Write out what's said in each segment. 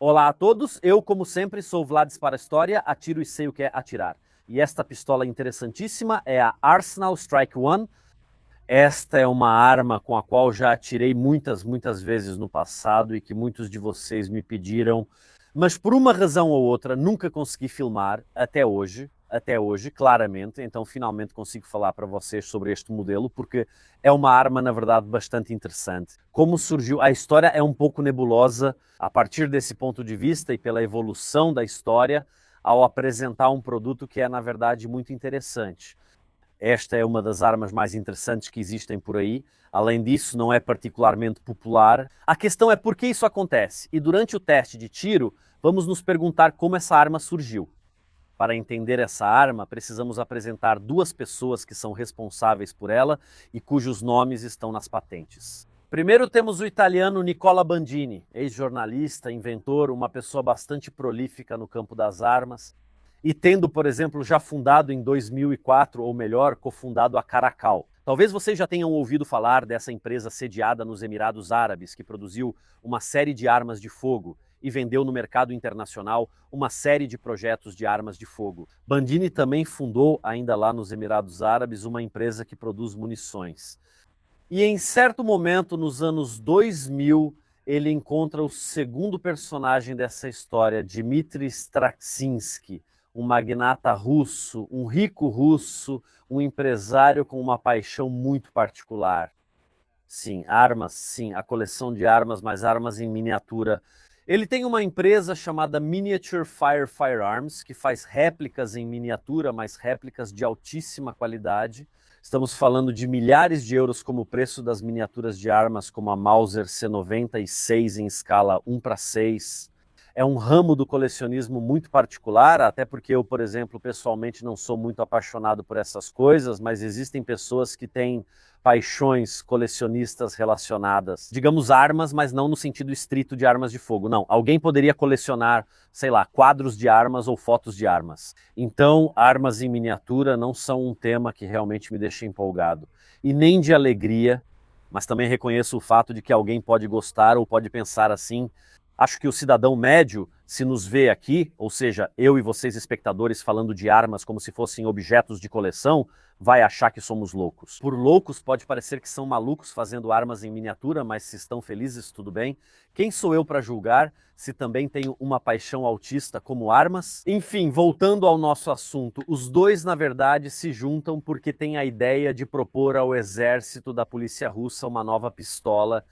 Olá a todos, eu como sempre sou Vlades para a História, atiro e sei o que é atirar. E esta pistola interessantíssima é a Arsenal Strike One. Esta é uma arma com a qual já atirei muitas vezes no passado e que muitos de vocês me pediram, mas por uma razão ou outra nunca consegui filmar até hoje, claramente, então finalmente consigo falar para vocês sobre este modelo, porque é uma arma, na verdade, bastante interessante. Como surgiu, a história é um pouco nebulosa a partir desse ponto de vista e pela evolução da história, ao apresentar um produto que é, na verdade, muito interessante. Esta é uma das armas mais interessantes que existem por aí. Além disso, não é particularmente popular. A questão é por que isso acontece. E durante o teste de tiro, vamos nos perguntar como essa arma surgiu. Para entender essa arma, precisamos apresentar duas pessoas que são responsáveis por ela e cujos nomes estão nas patentes. Primeiro temos o italiano Nicola Bandini, ex-jornalista, inventor, uma pessoa bastante prolífica no campo das armas, e tendo, por exemplo, já fundado em 2004, ou melhor, cofundado a Caracal. Talvez vocês já tenham ouvido falar dessa empresa sediada nos Emirados Árabes, que produziu uma série de armas de fogo e vendeu no mercado internacional uma série de projetos de armas de fogo. Bandini também fundou, ainda lá nos Emirados Árabes, uma empresa que produz munições. E em certo momento, nos anos 2000, ele encontra o segundo personagem dessa história, Dmitry Straczynski, um magnata russo, um rico russo, um empresário com uma paixão muito particular. Sim, armas, sim, a coleção de armas, mas armas em miniatura. Ele tem uma empresa chamada Miniature Fire Firearms, que faz réplicas em miniatura, mas réplicas de altíssima qualidade. Estamos falando de milhares de euros como o preço das miniaturas de armas, como a Mauser C96 em escala 1:6. É um ramo do colecionismo muito particular, até porque eu, por exemplo, pessoalmente não sou muito apaixonado por essas coisas, mas existem pessoas que têm paixões colecionistas relacionadas, digamos armas, mas não no sentido estrito de armas de fogo. Não, alguém poderia colecionar, sei lá, quadros de armas ou fotos de armas. Então, armas em miniatura não são um tema que realmente me deixa empolgado. E nem de alegria, mas também reconheço o fato de que alguém pode gostar ou pode pensar assim. Acho que o cidadão médio, se nos vê aqui, ou seja, eu e vocês espectadores falando de armas como se fossem objetos de coleção, vai achar que somos loucos. Por loucos pode parecer que são malucos fazendo armas em miniatura, mas se estão felizes, tudo bem. Quem sou eu para julgar se também tenho uma paixão autista como armas? Enfim, voltando ao nosso assunto, os dois na verdade se juntam porque têm a ideia de propor ao exército da polícia russa uma nova pistola.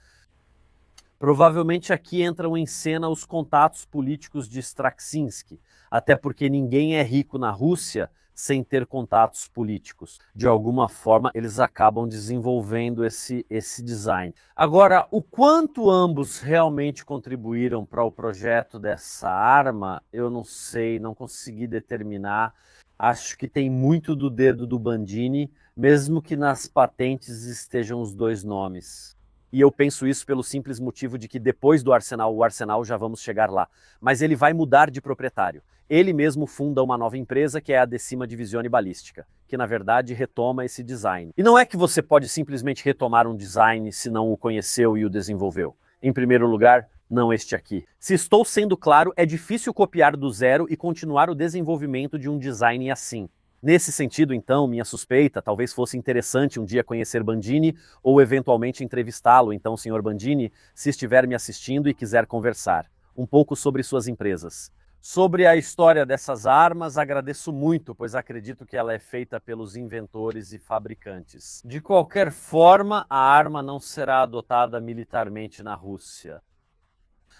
Provavelmente aqui entram em cena os contatos políticos de Straczynski, até porque ninguém é rico na Rússia sem ter contatos políticos. De alguma forma, eles acabam desenvolvendo esse design. Agora, o quanto ambos realmente contribuíram para o projeto dessa arma, eu não sei, não consegui determinar. Acho que tem muito do dedo do Bandini, mesmo que nas patentes estejam os dois nomes. E eu penso isso pelo simples motivo de que depois do Arsenal, o Arsenal já vamos chegar lá. Mas ele vai mudar de proprietário. Ele mesmo funda uma nova empresa que é a Decima Divisione Balística, que na verdade retoma esse design. E não é que você pode simplesmente retomar um design se não o conheceu e o desenvolveu. Em primeiro lugar, não este aqui. Se estou sendo claro, é difícil copiar do zero e continuar o desenvolvimento de um design assim. Nesse sentido, então, minha suspeita, talvez fosse interessante um dia conhecer Bandini ou eventualmente entrevistá-lo, então, senhor Bandini, se estiver me assistindo e quiser conversar um pouco sobre suas empresas. Sobre a história dessas armas, agradeço muito, pois acredito que ela é feita pelos inventores e fabricantes. De qualquer forma, a arma não será adotada militarmente na Rússia.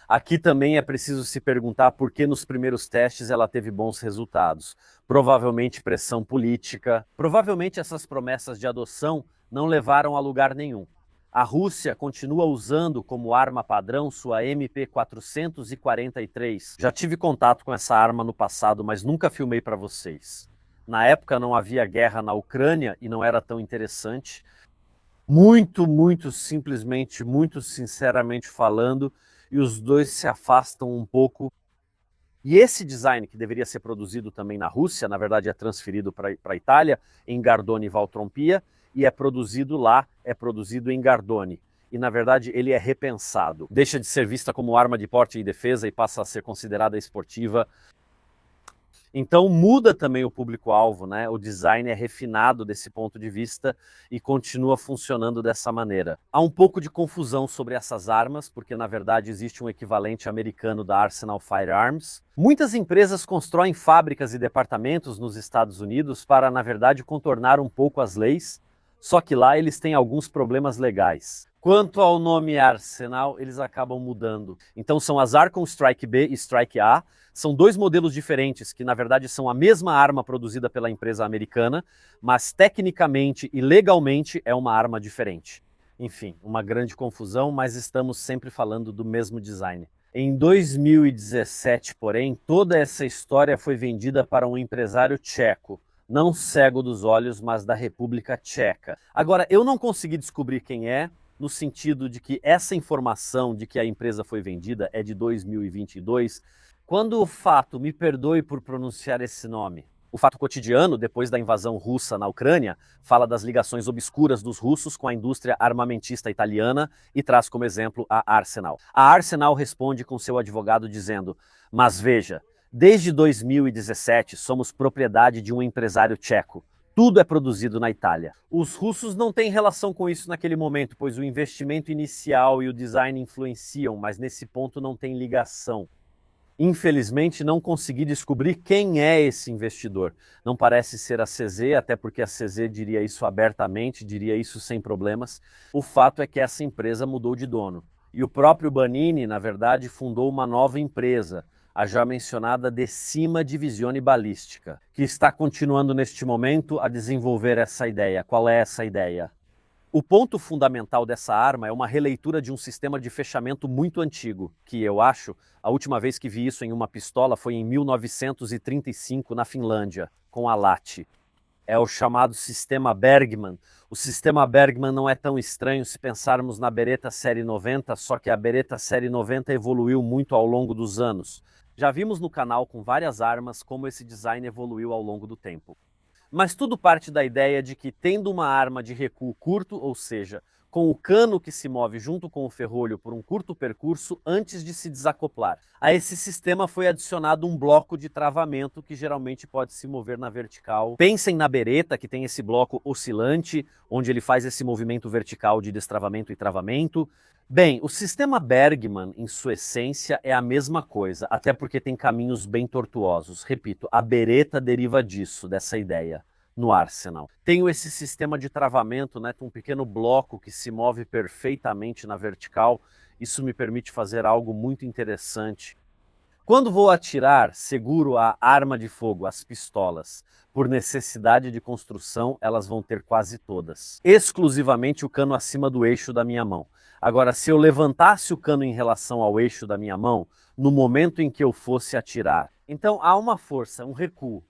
Aqui também é preciso se perguntar por que nos primeiros testes ela teve bons resultados. Provavelmente pressão política, provavelmente essas promessas de adoção não levaram a lugar nenhum. A Rússia continua usando como arma padrão sua MP-443. Já tive contato com essa arma no passado, mas nunca filmei para vocês. Na época não havia guerra na Ucrânia e não era tão interessante. Muito simplesmente, muito sinceramente falando, e os dois se afastam um pouco. E esse design, que deveria ser produzido também na Rússia, na verdade é transferido para a Itália, em Gardone e Valtrompia, e é produzido lá, é produzido em Gardone. e na verdade ele é repensado. Deixa de ser vista como arma de porte e defesa e passa a ser considerada esportiva. Então muda também o público-alvo, né? O design é refinado desse ponto de vista e continua funcionando dessa maneira. Há um pouco de confusão sobre essas armas, porque na verdade existe um equivalente americano da Arsenal Firearms. Muitas empresas constroem fábricas e departamentos nos Estados Unidos para, na verdade, contornar um pouco as leis, só que lá eles têm alguns problemas legais. Quanto ao nome Arsenal, eles acabam mudando. Então são as Archon Strike B e Strike A, são dois modelos diferentes, que na verdade são a mesma arma produzida pela empresa americana, mas tecnicamente e legalmente é uma arma diferente. Enfim, uma grande confusão, mas estamos sempre falando do mesmo design. Em 2017, porém, toda essa história foi vendida para um empresário tcheco, não cego dos olhos, mas da República Tcheca. Agora, eu não consegui descobrir quem é, no sentido de que essa informação de que a empresa foi vendida é de 2022, quando o fato, me perdoe por pronunciar esse nome, o fato cotidiano, depois da invasão russa na Ucrânia, fala das ligações obscuras dos russos com a indústria armamentista italiana e traz como exemplo a Arsenal. A Arsenal responde com seu advogado dizendo: mas veja, desde 2017 somos propriedade de um empresário tcheco. Tudo é produzido na Itália. Os russos não têm relação com isso naquele momento, pois o investimento inicial e o design influenciam, mas nesse ponto não tem ligação. Infelizmente, não consegui descobrir quem é esse investidor. Não parece ser a CZ, até porque a CZ diria isso abertamente, diria isso sem problemas. O fato é que essa empresa mudou de dono. E o próprio Banini, na verdade, fundou uma nova empresa, a já mencionada Decima Divisione Balística, que está continuando neste momento a desenvolver essa ideia. Qual é essa ideia? O ponto fundamental dessa arma é uma releitura de um sistema de fechamento muito antigo, que eu acho, a última vez que vi isso em uma pistola foi em 1935 na Finlândia, com a LAT. É o chamado sistema Bergmann. O sistema Bergmann não é tão estranho se pensarmos na Beretta Série 90, só que a Beretta Série 90 evoluiu muito ao longo dos anos. Já vimos no canal com várias armas como esse design evoluiu ao longo do tempo. Mas tudo parte da ideia de que, tendo uma arma de recuo curto, ou seja, com o cano que se move junto com o ferrolho por um curto percurso antes de se desacoplar, a esse sistema foi adicionado um bloco de travamento que geralmente pode se mover na vertical. Pensem na Beretta, que tem esse bloco oscilante, onde ele faz esse movimento vertical de destravamento e travamento. Bem, o sistema Bergmann, em sua essência, é a mesma coisa, até porque tem caminhos bem tortuosos. Repito, a Beretta deriva disso, dessa ideia, no Arsenal. Tenho esse sistema de travamento, né, com um pequeno bloco que se move perfeitamente na vertical. Isso me permite fazer algo muito interessante. Quando vou atirar, seguro a arma de fogo, as pistolas. Por necessidade de construção, elas vão ter quase todas. Exclusivamente o cano acima do eixo da minha mão. Agora, se eu levantasse o cano em relação ao eixo da minha mão, no momento em que eu fosse atirar, então há uma força, um recuo.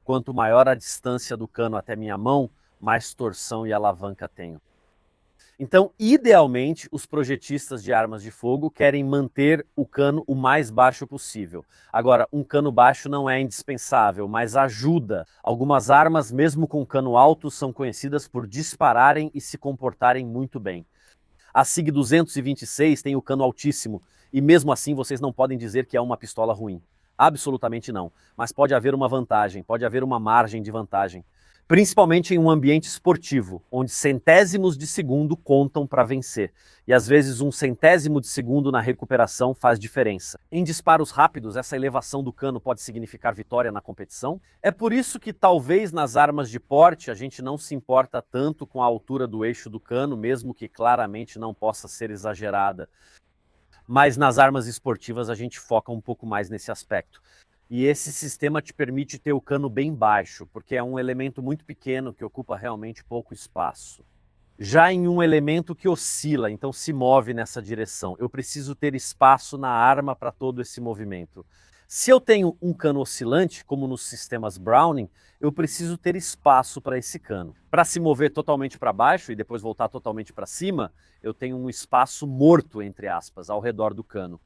Quanto maior a distância do cano até minha mão, mais torção e alavanca tenho. Então, idealmente, os projetistas de armas de fogo querem manter o cano o mais baixo possível. Agora, um cano baixo não é indispensável, mas ajuda. Algumas armas, mesmo com cano alto, são conhecidas por dispararem e se comportarem muito bem. A SIG 226 tem o cano altíssimo, e mesmo assim vocês não podem dizer que é uma pistola ruim. Absolutamente não. Mas pode haver uma vantagem, pode haver uma margem de vantagem. Principalmente em um ambiente esportivo, onde centésimos de segundo contam para vencer. E às vezes um centésimo de segundo na recuperação faz diferença. Em disparos rápidos, essa elevação do cano pode significar vitória na competição. É por isso que talvez nas armas de porte a gente não se importa tanto com a altura do eixo do cano, mesmo que claramente não possa ser exagerada. Mas nas armas esportivas a gente foca um pouco mais nesse aspecto. E esse sistema te permite ter o cano bem baixo, porque é um elemento muito pequeno que ocupa realmente pouco espaço. Já em um elemento que oscila, então se move nessa direção, eu preciso ter espaço na arma para todo esse movimento. Se eu tenho um cano oscilante, como nos sistemas Browning, eu preciso ter espaço para esse cano. Para se mover totalmente para baixo e depois voltar totalmente para cima, eu tenho um espaço morto, entre aspas, ao redor do cano.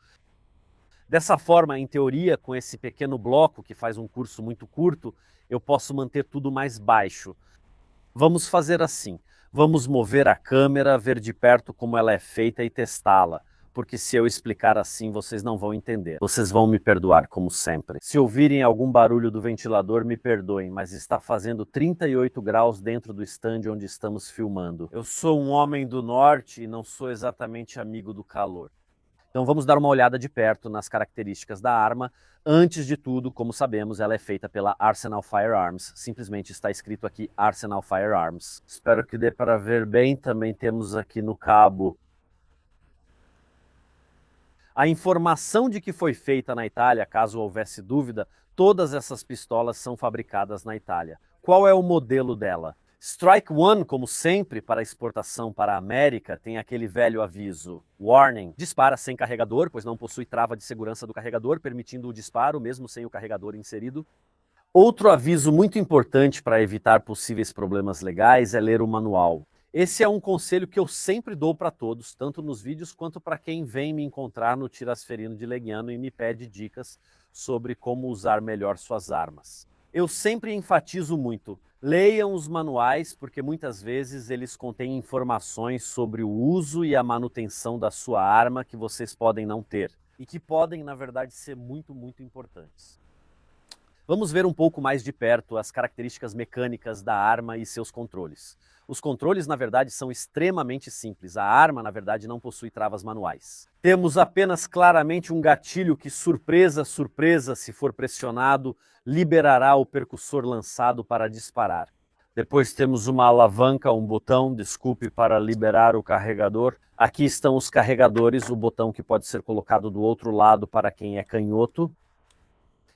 Dessa forma, em teoria, com esse pequeno bloco que faz um curso muito curto, eu posso manter tudo mais baixo. Vamos fazer assim. Vamos mover a câmera, ver de perto como ela é feita e testá-la, porque se eu explicar assim vocês não vão entender. Vocês vão me perdoar, como sempre. Se ouvirem algum barulho do ventilador, me perdoem, mas está fazendo 38 graus dentro do stand onde estamos filmando. Eu sou um homem do norte e não sou exatamente amigo do calor. Então vamos dar uma olhada de perto nas características da arma. Antes de tudo, como sabemos, ela é feita pela Arsenal Firearms. Simplesmente está escrito aqui Arsenal Firearms. Espero que dê para ver bem. Também temos aqui no cabo a informação de que foi feita na Itália, caso houvesse dúvida. Todas essas pistolas são fabricadas na Itália. Qual é o modelo dela? Strike One, como sempre, para exportação para a América, tem aquele velho aviso: Warning, dispara sem carregador, pois não possui trava de segurança do carregador, permitindo o disparo mesmo sem o carregador inserido. Outro aviso muito importante para evitar possíveis problemas legais é ler o manual. Esse é um conselho que eu sempre dou para todos, tanto nos vídeos quanto para quem vem me encontrar no Tirasferino de Legnano e me pede dicas sobre como usar melhor suas armas. Eu sempre enfatizo muito: leiam os manuais, porque muitas vezes eles contêm informações sobre o uso e a manutenção da sua arma que vocês podem não ter e que podem, na verdade, ser muito importantes. Vamos ver um pouco mais de perto as características mecânicas da arma e seus controles. Os controles, na verdade, são extremamente simples. A arma, na verdade, não possui travas manuais. Temos apenas claramente um gatilho que, surpresa, se for pressionado, liberará o percussor lançado para disparar. Depois temos uma alavanca, um botão, desculpe, para liberar o carregador. Aqui estão os carregadores, o botão que pode ser colocado do outro lado para quem é canhoto.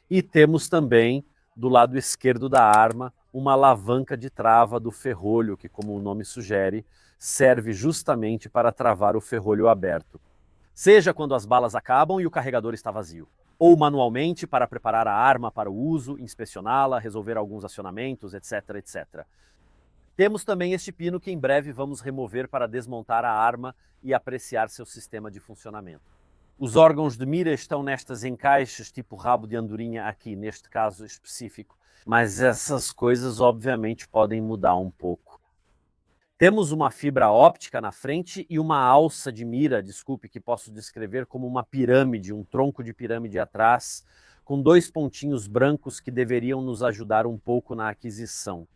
E temos também, do lado esquerdo da arma, uma alavanca de trava do ferrolho, que, como o nome sugere, serve justamente para travar o ferrolho aberto. Seja quando as balas acabam e o carregador está vazio, ou manualmente para preparar a arma para o uso, inspecioná-la, resolver alguns acionamentos, etc. Temos também este pino que em breve vamos remover para desmontar a arma e apreciar seu sistema de funcionamento. Os órgãos de mira estão nestas encaixes, tipo rabo de andorinha aqui, neste caso específico. Mas essas coisas, obviamente, podem mudar um pouco. Temos uma fibra óptica na frente e uma alça de mira, desculpe, que posso descrever como uma pirâmide, um tronco de pirâmide atrás, com dois pontinhos brancos que deveriam nos ajudar um pouco na aquisição.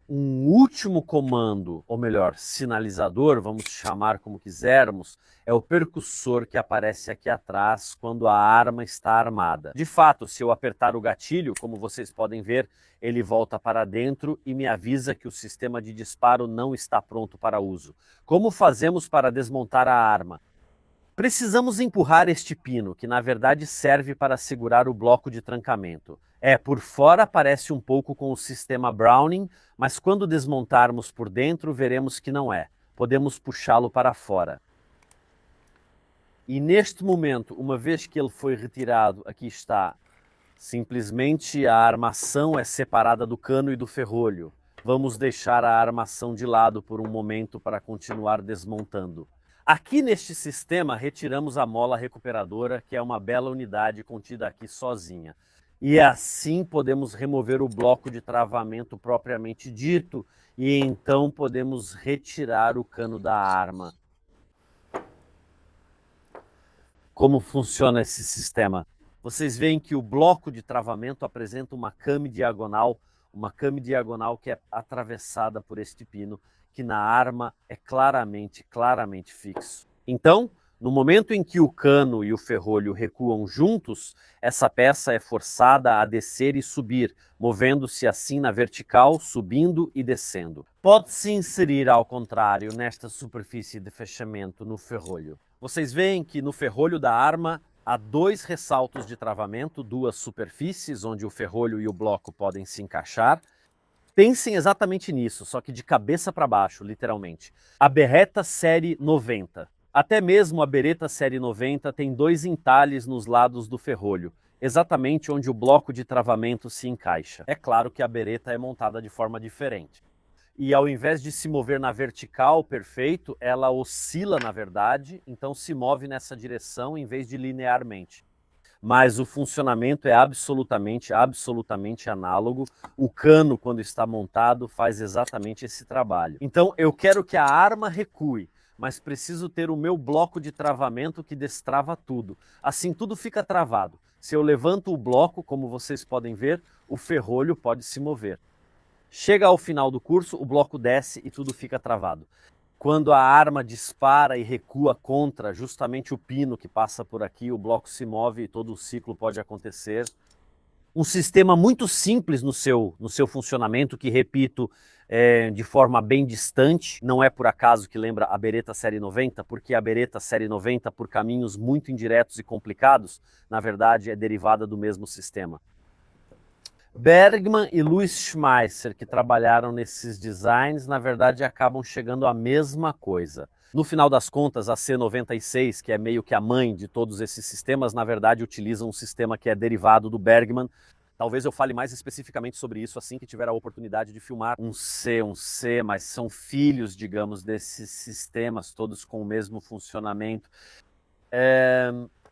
Um último comando, ou melhor, sinalizador, vamos chamar como quisermos, é o percussor que aparece aqui atrás quando a arma está armada. De fato, se eu apertar o gatilho, como vocês podem ver, ele volta para dentro e me avisa que o sistema de disparo não está pronto para uso. Como fazemos para desmontar a arma? Precisamos empurrar este pino, que na verdade serve para segurar o bloco de trancamento. Por fora parece um pouco com o sistema Browning, mas quando desmontarmos por dentro veremos que não é. Podemos puxá-lo para fora. E neste momento, uma vez que ele foi retirado, aqui está, simplesmente a armação é separada do cano e do ferrolho. Vamos deixar a armação de lado por um momento para continuar desmontando. Aqui neste sistema retiramos a mola recuperadora, que é uma bela unidade contida aqui sozinha. E assim podemos remover o bloco de travamento propriamente dito e então podemos retirar o cano da arma. Como funciona esse sistema? Vocês veem que o bloco de travamento apresenta uma came diagonal que é atravessada por este pino, que na arma é claramente fixo. Então, no momento em que o cano e o ferrolho recuam juntos, essa peça é forçada a descer e subir, movendo-se assim na vertical, subindo e descendo. Pode-se inserir ao contrário nesta superfície de fechamento no ferrolho. Vocês veem que no ferrolho da arma há dois ressaltos de travamento, duas superfícies onde o ferrolho e o bloco podem se encaixar. Pensem exatamente nisso, só que de cabeça para baixo, literalmente. A Beretta Série 90. Até mesmo a Beretta Série 90 tem dois entalhes nos lados do ferrolho, exatamente onde o bloco de travamento se encaixa. É claro que a Beretta é montada de forma diferente. E ao invés de se mover na vertical perfeito, ela oscila na verdade, então se move nessa direção em vez de linearmente. mas o funcionamento é absolutamente análogo. O cano, quando está montado, faz exatamente esse trabalho. Então eu quero que a arma recue, mas preciso ter o meu bloco de travamento que destrava tudo. Assim tudo fica travado. Se eu levanto o bloco, como vocês podem ver, o ferrolho pode se mover. Chega ao final do curso, o bloco desce e tudo fica travado. Quando a arma dispara e recua contra justamente o pino que passa por aqui, o bloco se move e todo o ciclo pode acontecer. Um sistema muito simples no seu funcionamento, que, repito, de forma bem distante, não é por acaso que lembra a Beretta Série 90, porque a Beretta Série 90, por caminhos muito indiretos e complicados, na verdade é derivada do mesmo sistema. Bergmann e Louis Schmeisser, que trabalharam nesses designs, na verdade acabam chegando à mesma coisa. No final das contas, a C96, que é meio que a mãe de todos esses sistemas, na verdade utiliza um sistema que é derivado do Bergmann. Talvez eu fale mais especificamente sobre isso assim que tiver a oportunidade de filmar um C, mas são filhos, digamos, desses sistemas, todos com o mesmo funcionamento.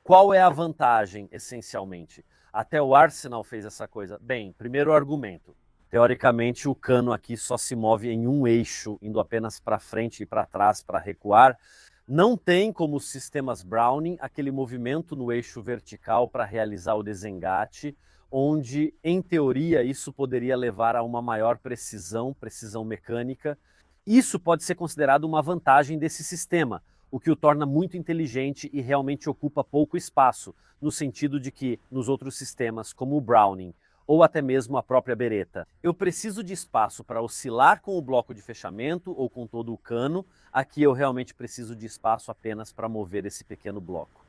Qual é a vantagem, essencialmente? Até o Arsenal fez essa coisa. Bem, primeiro argumento. Teoricamente, o cano aqui só se move em um eixo, indo apenas para frente e para trás para recuar. Não tem, como os sistemas Browning, aquele movimento no eixo vertical para realizar o desengate, onde, em teoria, isso poderia levar a uma maior precisão mecânica. Isso pode ser considerado uma vantagem desse sistema, o que o torna muito inteligente e realmente ocupa pouco espaço, no sentido de que, nos outros sistemas, como o Browning, ou até mesmo a própria Beretta, eu preciso de espaço para oscilar com o bloco de fechamento ou com todo o cano. Aqui eu realmente preciso de espaço apenas para mover esse pequeno bloco.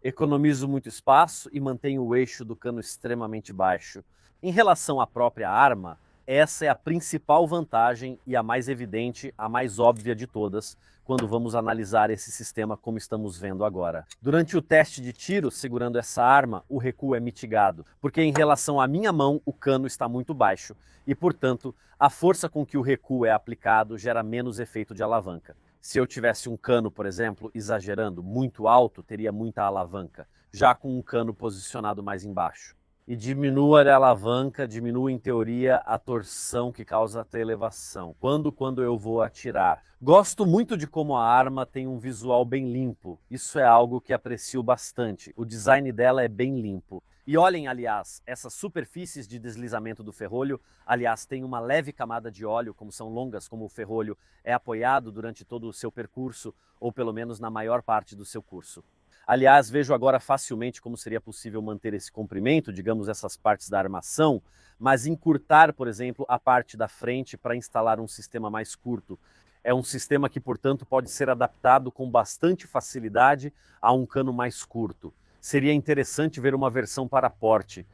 Economizo muito espaço e mantenho o eixo do cano extremamente baixo. Em relação à própria arma, essa é a principal vantagem e a mais evidente, a mais óbvia de todas, quando vamos analisar esse sistema como estamos vendo agora. Durante o teste de tiro, segurando essa arma, o recuo é mitigado, porque em relação à minha mão, o cano está muito baixo e, portanto, a força com que o recuo é aplicado gera menos efeito de alavanca. Se eu tivesse um cano, por exemplo, exagerando, muito alto, teria muita alavanca, já com um cano posicionado mais embaixo. E diminua a alavanca, diminua em teoria a torção que causa a elevação. Quando eu vou atirar. Gosto muito de como a arma tem um visual bem limpo. Isso é algo que aprecio bastante. O design dela é bem limpo. E olhem, aliás, essas superfícies de deslizamento do ferrolho, aliás, tem uma leve camada de óleo, como são longas, como o ferrolho é apoiado durante todo o seu percurso, ou pelo menos na maior parte do seu curso. Aliás, vejo agora facilmente como seria possível manter esse comprimento, digamos, essas partes da armação, mas encurtar, por exemplo, a parte da frente para instalar um sistema mais curto. É um sistema que, portanto, pode ser adaptado com bastante facilidade a um cano mais curto. Seria interessante ver uma versão para porte.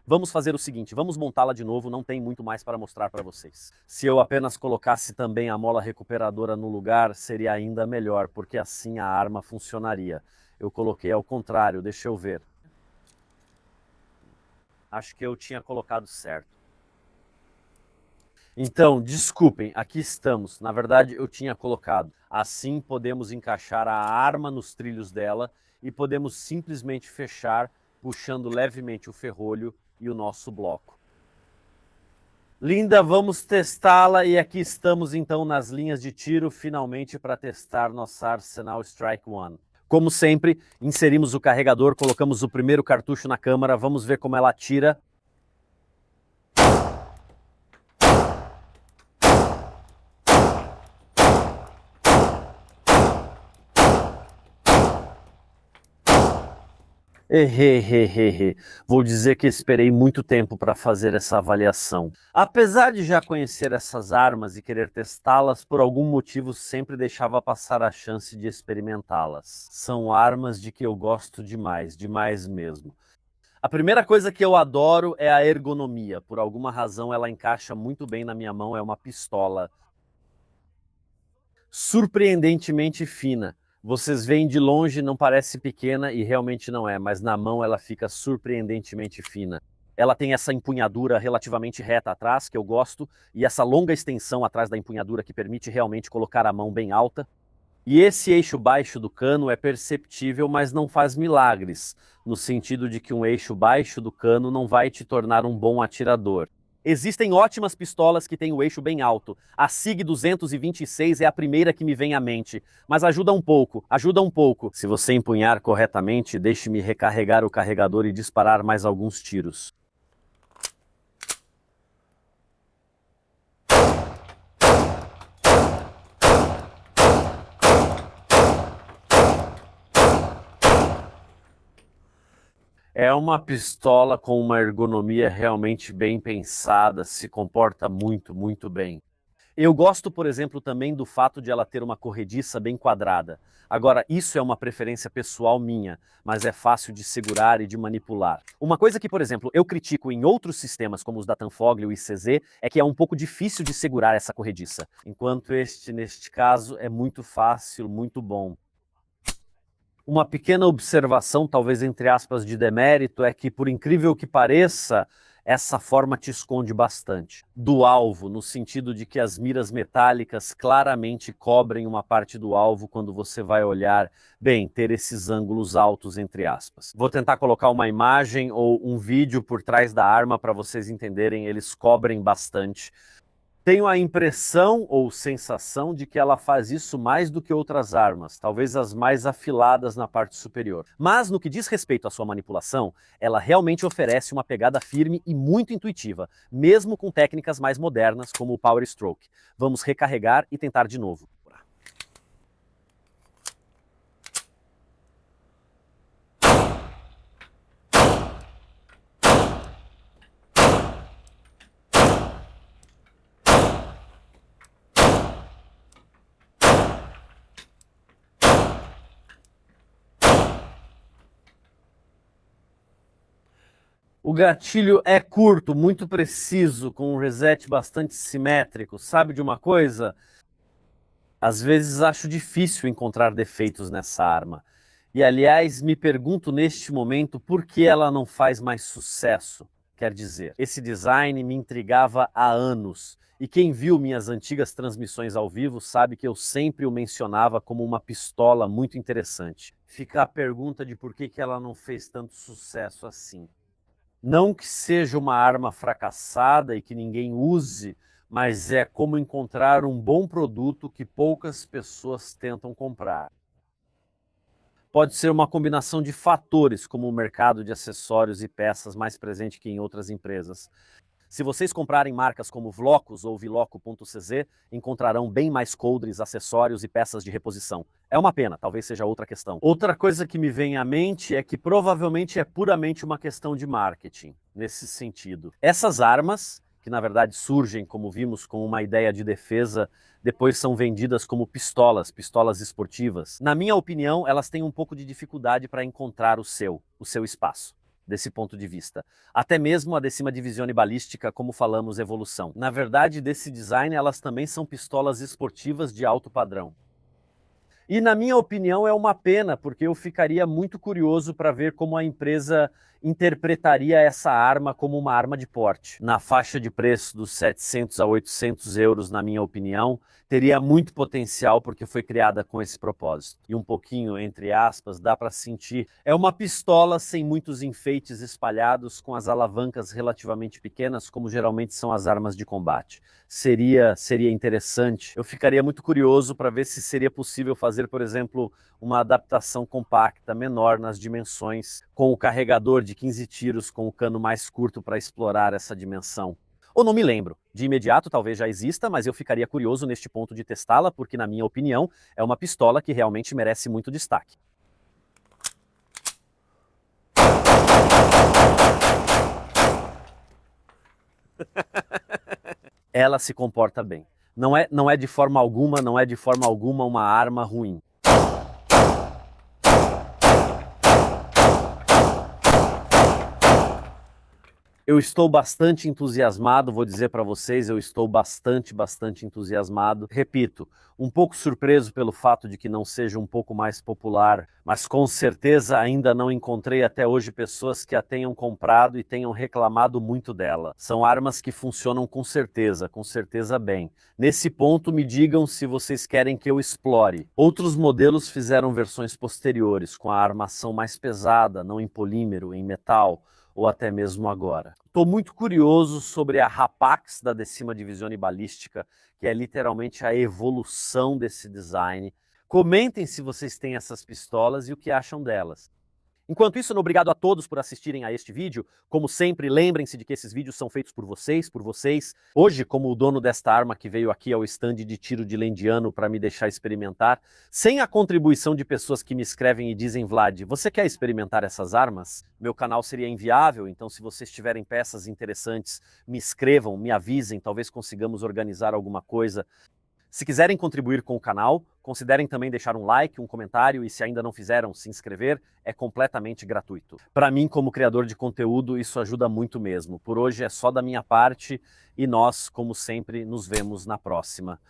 Vamos fazer o seguinte, vamos montá-la de novo, não tem muito mais para mostrar para vocês. Se eu apenas colocasse também a mola recuperadora no lugar, seria ainda melhor, porque assim a arma funcionaria. Eu coloquei ao contrário, deixa eu ver. Acho que eu tinha colocado certo. Então, desculpem, aqui estamos. Na verdade, eu tinha colocado. Assim podemos encaixar a arma nos trilhos dela e podemos simplesmente fechar, puxando levemente o ferrolho e o nosso bloco. Linda, vamos testá-la e aqui estamos então nas linhas de tiro, finalmente para testar nossa Arsenal Strike One. Como sempre, inserimos o carregador, colocamos o primeiro cartucho na câmara, vamos ver como ela atira. Errei. Vou dizer que esperei muito tempo para fazer essa avaliação. Apesar de já conhecer essas armas e querer testá-las, por algum motivo sempre deixava passar a chance de experimentá-las. São armas de que eu gosto demais mesmo. A primeira coisa que eu adoro é a ergonomia. Por alguma razão ela encaixa muito bem na minha mão, é uma pistola surpreendentemente fina. Vocês veem de longe, não parece pequena e realmente não é, mas na mão ela fica surpreendentemente fina. Ela tem essa empunhadura relativamente reta atrás, que eu gosto, e essa longa extensão atrás da empunhadura que permite realmente colocar a mão bem alta. E esse eixo baixo do cano é perceptível, mas não faz milagres, no sentido de que um eixo baixo do cano não vai te tornar um bom atirador. Existem ótimas pistolas que têm o eixo bem alto. A SIG 226 é a primeira que me vem à mente, mas ajuda um pouco, ajuda um pouco. Se você empunhar corretamente, deixe-me recarregar o carregador e disparar mais alguns tiros. É uma pistola com uma ergonomia realmente bem pensada, se comporta muito, muito bem. Eu gosto, por exemplo, também do fato de ela ter uma corrediça bem quadrada. Agora, isso é uma preferência pessoal minha, mas é fácil de segurar e de manipular. Uma coisa que, por exemplo, eu critico em outros sistemas, como os da Tanfoglio e o ICZ, é que é um pouco difícil de segurar essa corrediça, enquanto neste caso, é muito fácil, muito bom. Uma pequena observação, talvez entre aspas, de demérito, é que, por incrível que pareça, essa forma te esconde bastante do alvo, no sentido de que as miras metálicas claramente cobrem uma parte do alvo quando você vai olhar, bem, ter esses ângulos altos, entre aspas. Vou tentar colocar uma imagem ou um vídeo por trás da arma para vocês entenderem, eles cobrem bastante. Tenho a impressão ou sensação de que ela faz isso mais do que outras armas, talvez as mais afiladas na parte superior. Mas no que diz respeito à sua manipulação, ela realmente oferece uma pegada firme e muito intuitiva, mesmo com técnicas mais modernas como o Power Stroke. Vamos recarregar e tentar de novo. O gatilho é curto, muito preciso, com um reset bastante simétrico. Sabe de uma coisa? Às vezes acho difícil encontrar defeitos nessa arma. E aliás, me pergunto neste momento por que ela não faz mais sucesso. Quer dizer, esse design me intrigava há anos. E quem viu minhas antigas transmissões ao vivo sabe que eu sempre o mencionava como uma pistola muito interessante. Fica a pergunta de por que ela não fez tanto sucesso assim. Não que seja uma arma fracassada e que ninguém use, mas é como encontrar um bom produto que poucas pessoas tentam comprar. Pode ser uma combinação de fatores, como o mercado de acessórios e peças mais presente que em outras empresas. Se vocês comprarem marcas como Vlocus ou Viloco.cz, encontrarão bem mais coldres, acessórios e peças de reposição. É uma pena, talvez seja outra questão. Outra coisa que me vem à mente é que provavelmente é puramente uma questão de marketing, nesse sentido. Essas armas, que na verdade surgem, como vimos, com uma ideia de defesa, depois são vendidas como pistolas esportivas. Na minha opinião, elas têm um pouco de dificuldade para encontrar o seu espaço. Desse ponto de vista. Até mesmo a Decima Divisione Balística, como falamos, evolução. Na verdade, desse design, elas também são pistolas esportivas de alto padrão. E na minha opinião é uma pena, porque eu ficaria muito curioso para ver como a empresa interpretaria essa arma como uma arma de porte. Na faixa de preço dos 700 a 800 euros, na minha opinião, teria muito potencial porque foi criada com esse propósito. E um pouquinho, entre aspas, dá para sentir. É uma pistola sem muitos enfeites espalhados, com as alavancas relativamente pequenas, como geralmente são as armas de combate. Seria interessante. Eu ficaria muito curioso para ver se seria possível fazer, por exemplo, uma adaptação compacta, menor nas dimensões, com o carregador de 15 tiros com o cano mais curto para explorar essa dimensão. Ou não me lembro. De imediato talvez já exista, mas eu ficaria curioso neste ponto de testá-la, porque na minha opinião é uma pistola que realmente merece muito destaque. Ela se comporta bem. Não é de forma alguma uma arma ruim. Eu estou bastante entusiasmado, vou dizer para vocês, eu estou bastante entusiasmado. Repito, um pouco surpreso pelo fato de que não seja um pouco mais popular, mas com certeza ainda não encontrei até hoje pessoas que a tenham comprado e tenham reclamado muito dela. São armas que funcionam com certeza bem. Nesse ponto, me digam se vocês querem que eu explore. Outros modelos fizeram versões posteriores, com a armação mais pesada, não em polímero, em metal, ou até mesmo agora. Estou muito curioso sobre a Rapax da 10ª Divisione Balística, que é literalmente a evolução desse design. Comentem se vocês têm essas pistolas e o que acham delas. Enquanto isso, obrigado a todos por assistirem a este vídeo. Como sempre, lembrem-se de que esses vídeos são feitos por vocês. Hoje, como o dono desta arma que veio aqui ao stand de tiro de Lendiano para me deixar experimentar, sem a contribuição de pessoas que me escrevem e dizem: Vlad, você quer experimentar essas armas? Meu canal seria inviável, então se vocês tiverem peças interessantes, me escrevam, me avisem, talvez consigamos organizar alguma coisa. Se quiserem contribuir com o canal, considerem também deixar um like, um comentário e, se ainda não fizeram, se inscrever, é completamente gratuito. Para mim, como criador de conteúdo, isso ajuda muito mesmo. Por hoje é só da minha parte e nós, como sempre, nos vemos na próxima.